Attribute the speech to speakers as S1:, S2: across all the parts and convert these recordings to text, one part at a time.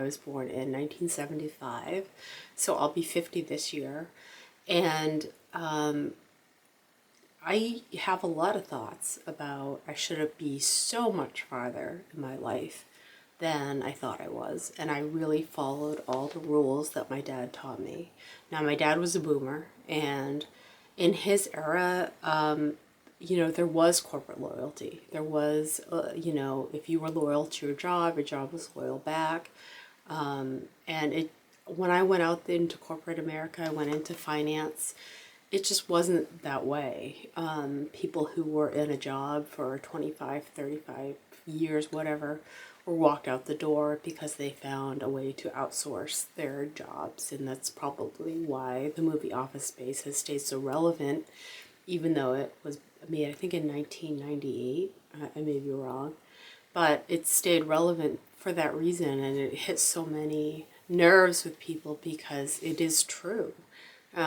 S1: was born in 1975, so I'll be 50 this year. And I have a lot of thoughts about I should be so much farther in my life than I thought I was. And I really followed all the rules that my dad taught me. Now, my dad was a boomer, and in his era, there was corporate loyalty. There was, if you were loyal to your job was loyal back. When I went out into corporate America, I went into finance. It just wasn't that way. People who were in a job for 25, 35 years, whatever, were walked out the door because they found a way to outsource their jobs. And that's probably why the movie Office Space has stayed so relevant, even though it was made, I think, in 1998. I may be wrong. But it stayed relevant for that reason, and it hit so many nerves with people because it is true.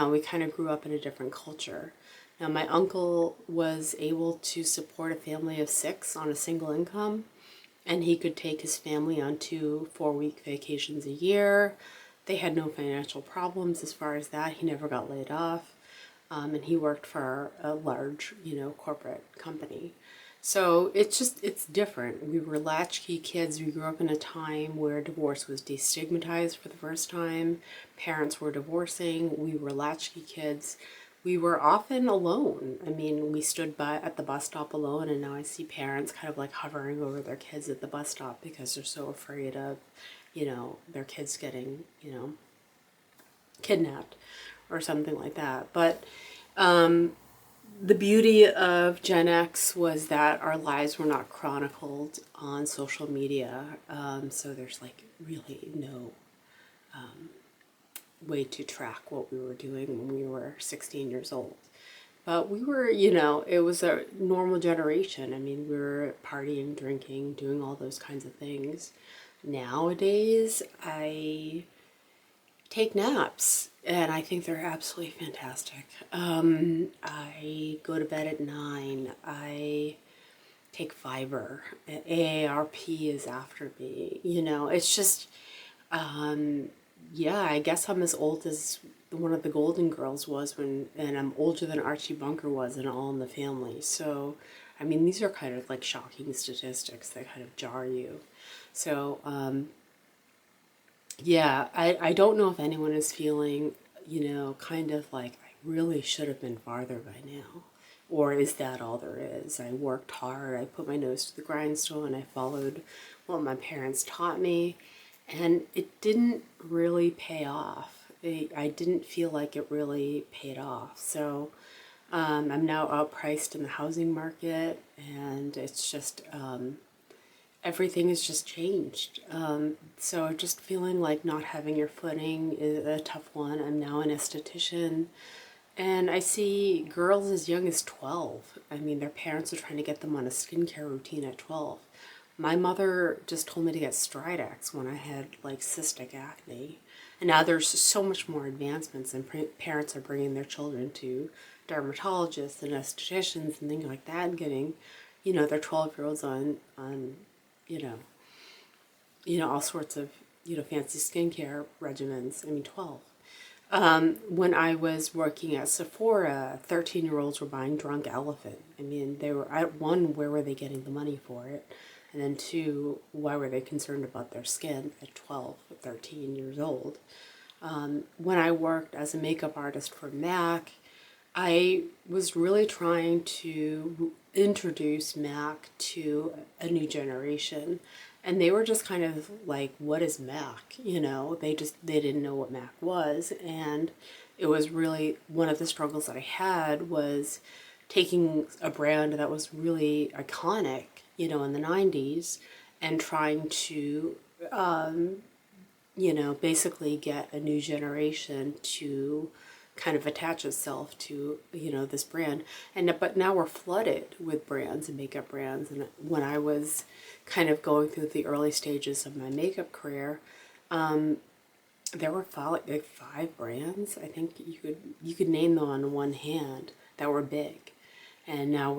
S1: We kind of grew up in a different culture. Now, my uncle was able to support a family of 6 on a single income, and he could take his family on 2 4-week vacations a year. They had no financial problems as far as that. He never got laid off, and he worked for a large, corporate company. So it's different. We were latchkey kids. We grew up in a time where divorce was destigmatized for the first time. Parents were divorcing. We were latchkey kids. We were often alone. I mean, we stood at the bus stop alone, and now I see parents kind of like hovering over their kids at the bus stop because they're so afraid of, their kids getting, kidnapped or something like that. But the beauty of Gen X was that our lives were not chronicled on social media. So there's like really no way to track what we were doing when we were 16 years old. But we were, it was a normal generation. I mean, we were partying, drinking, doing all those kinds of things. Nowadays, I take naps, and I think they're absolutely fantastic. I go to bed at 9. I take fiber. AARP is after me. It's just, I guess I'm as old as one of the Golden Girls was and I'm older than Archie Bunker was in All in the Family. So, I mean, these are kind of like shocking statistics that kind of jar you. So, I don't know if anyone is feeling, kind of like I really should have been farther by now. Or is that all there is? I worked hard, I put my nose to the grindstone, I followed what my parents taught me, and it didn't really pay off. I didn't feel like it really paid off. So I'm now outpriced in the housing market, and it's just everything has just changed. So just feeling like not having your footing is a tough one. I'm now an esthetician, and I see girls as young as 12. I mean, their parents are trying to get them on a skincare routine at 12. My mother just told me to get Stridex when I had like cystic acne. And now there's so much more advancements, and parents are bringing their children to dermatologists and estheticians and things like that, and getting, their 12-year-olds on all sorts of, fancy skincare regimens. I mean, 12. When I was working at Sephora, 13-year-olds were buying Drunk Elephant. I mean, they were, at one, where were they getting the money for it? And then 2, why were they concerned about their skin at 12 or 13 years old? When I worked as a makeup artist for MAC, I was really trying to introduce MAC to a new generation. And they were just kind of like, what is MAC? They didn't know what MAC was. And it was really one of the struggles that I had was taking a brand that was really iconic, in the 90s, and trying to, basically get a new generation to kind of attach itself to, this brand. But now we're flooded with brands and makeup brands. And when I was kind of going through the early stages of my makeup career, there were 5 brands. I think you could name them on one hand that were big. and now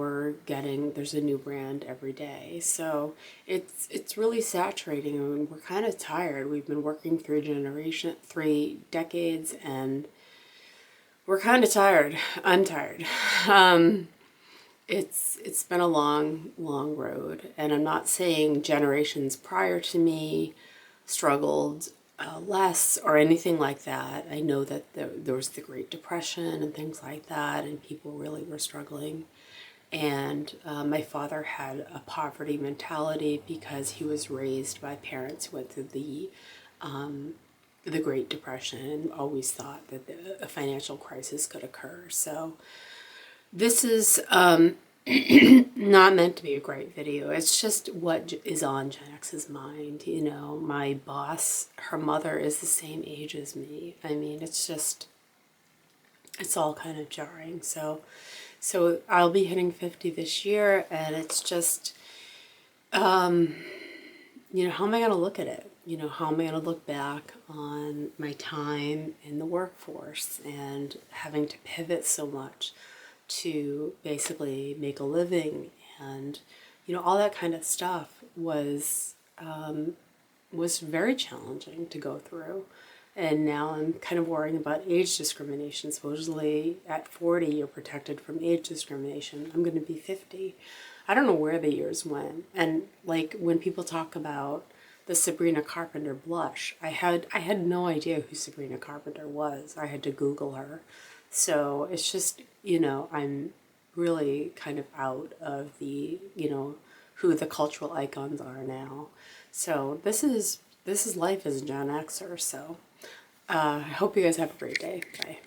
S1: there's a new brand every day. So it's really saturating, and we're kind of tired. We've been working 3 decades, and we're kind of tired. I'm tired. It's been a long, long road, and I'm not saying generations prior to me struggled less or anything like that. I know that there was the Great Depression and things like that, and people really were struggling. And my father had a poverty mentality because he was raised by parents who went through the Great Depression and always thought that a financial crisis could occur. So this is not meant to be a great video. It's just what is on Gen X's mind. You know, my boss, her mother is the same age as me. I mean, it's all kind of jarring. So I'll be hitting 50 this year, and it's just, how am I going to look at it? How am I going to look back on my time in the workforce and having to pivot so much to basically make a living, and all that kind of stuff was very challenging to go through. And now I'm kind of worrying about age discrimination. Supposedly at 40 you're protected from age discrimination. I'm going to be 50. I don't know where the years went. And like when people talk about the Sabrina Carpenter blush, I had no idea who Sabrina Carpenter was. I had to Google her. So it's just, I'm really kind of out of the, who the cultural icons are now. So this is life as a Gen Xer. So I hope you guys have a great day. Bye.